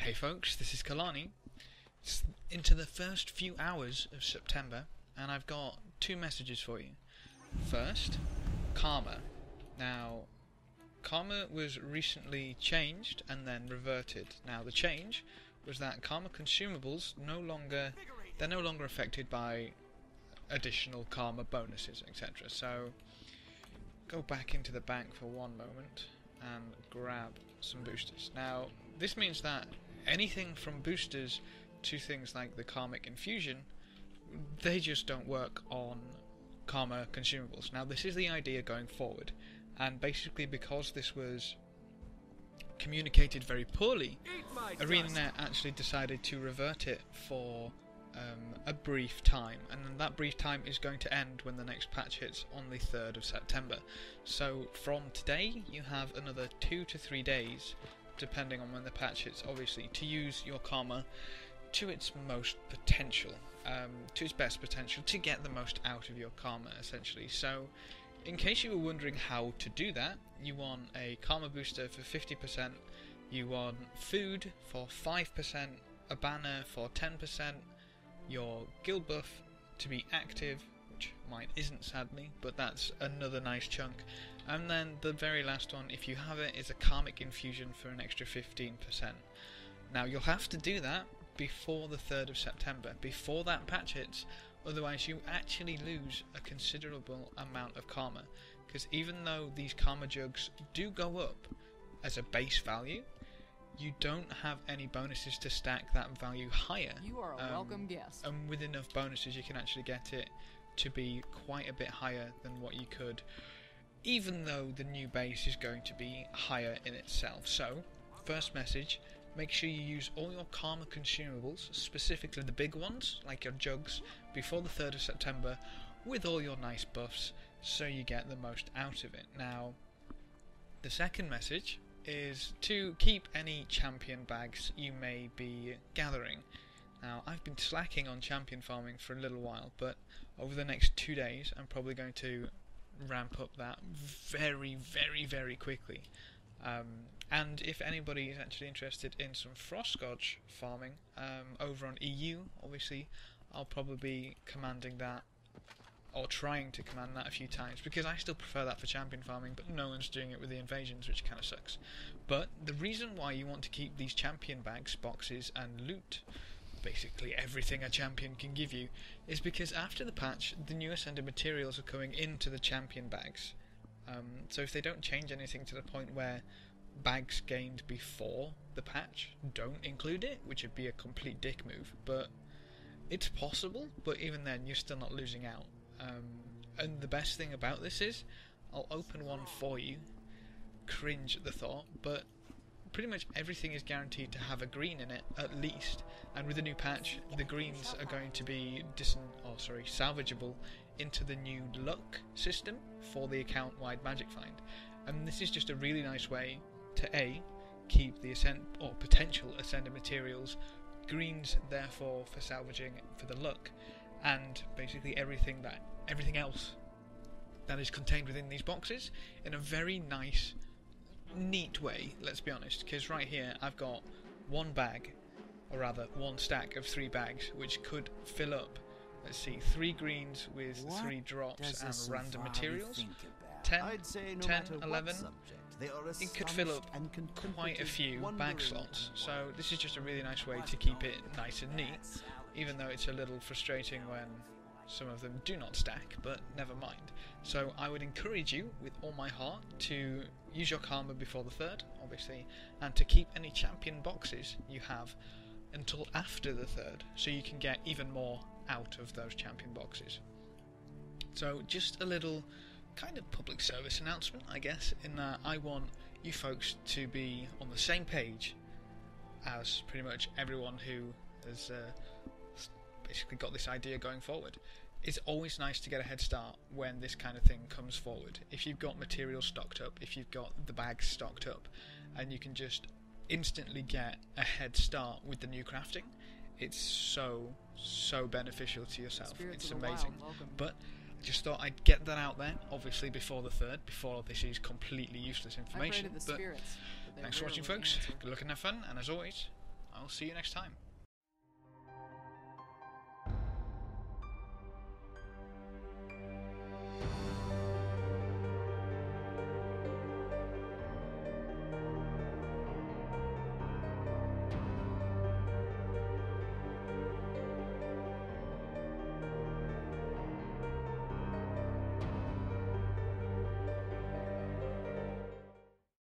Hey folks, this is Kalani. It's into the first few hours of September, and I've got two messages for you. First, Karma. Now, Karma was recently changed and then reverted. Now, the change was that Karma consumables they're no longer affected by additional Karma bonuses, etc. So, go back into the bank for one moment and grab some boosters. Now, this means that anything from boosters to things like the Karmic Infusion, they just don't work on Karma consumables. Now, this is the idea going forward, and basically because this was communicated very poorly, ArenaNet actually decided to revert it for a brief time, and then that brief time is going to end when the next patch hits on the 3rd of September. So from today you have another 2 to 3 days, depending on when the patch hits, obviously, to use your Karma to its most potential, to its best potential, to get the most out of your Karma, essentially. So in case you were wondering how to do that, you want a Karma booster for 50%, you want food for 5%, a banner for 10%, your guild buff to be active, which mine isn't sadly, but that's another nice chunk, and then the very last one, if you have it, is a Karmic Infusion for an extra 15%. Now you'll have to do that before the 3rd of September, before that patch hits, otherwise you actually lose a considerable amount of Karma, because even though these Karma jugs do go up as a base value, you don't have any bonuses to stack that value higher. You are a welcome guest. And with enough bonuses you can actually get it to be quite a bit higher than what you could, even though the new base is going to be higher in itself. So, first message, make sure you use all your Karma consumables, specifically the big ones, like your jugs, before the 3rd of September, with all your nice buffs, so you get the most out of it. Now, the second message is to keep any champion bags you may be gathering. Now, I've been slacking on champion farming for a little while, but over the next 2 days I'm probably going to ramp up that very, very, very quickly. And if anybody is actually interested in some Frostgotch farming over on EU, obviously I'll probably be commanding that, or trying to command that a few times, because I still prefer that for champion farming, but no one's doing it with the invasions, which kind of sucks. But the reason why you want to keep these champion bags, boxes and loot, basically everything a champion can give you, is because after the patch the new ascended materials are coming into the champion bags. So if they don't change anything to the point where bags gained before the patch don't include it, which would be a complete dick move, but it's possible, but even then you're still not losing out. And the best thing about this is, I'll open one for you, cringe at the thought, but pretty much everything is guaranteed to have a green in it, at least, and with the new patch, the greens are going to be salvageable into the new luck system for the account-wide magic find. And this is just a really nice way to A, keep the potential ascended materials greens, therefore for salvaging for the luck, and basically everything else that is contained within these boxes in a very nice, neat way, let's be honest, because right here I've got one bag, or rather one stack of 3 bags, which could fill up, let's see, 3 greens with 3 drops and random materials, 10, 11, it could fill up quite a few bag slots. So this is just a really nice way to keep it nice and neat, even though it's a little frustrating when some of them do not stack, but never mind. So I would encourage you with all my heart to use your Karma before the 3rd, obviously, and to keep any champion boxes you have until after the 3rd, so you can get even more out of those champion boxes. So just a little kind of public service announcement, I guess, in that I want you folks to be on the same page as pretty much everyone who has basically got this idea going forward. It's always nice to get a head start when this kind of thing comes forward. If you've got materials stocked up, if you've got the bags stocked up, and you can just instantly get a head start with the new crafting, it's so beneficial to yourself. It's amazing. But I just thought I'd get that out there, obviously before the 3rd, before this is completely useless information. But thanks for watching, folks. Good luck and have fun, and as always, I will see you next time.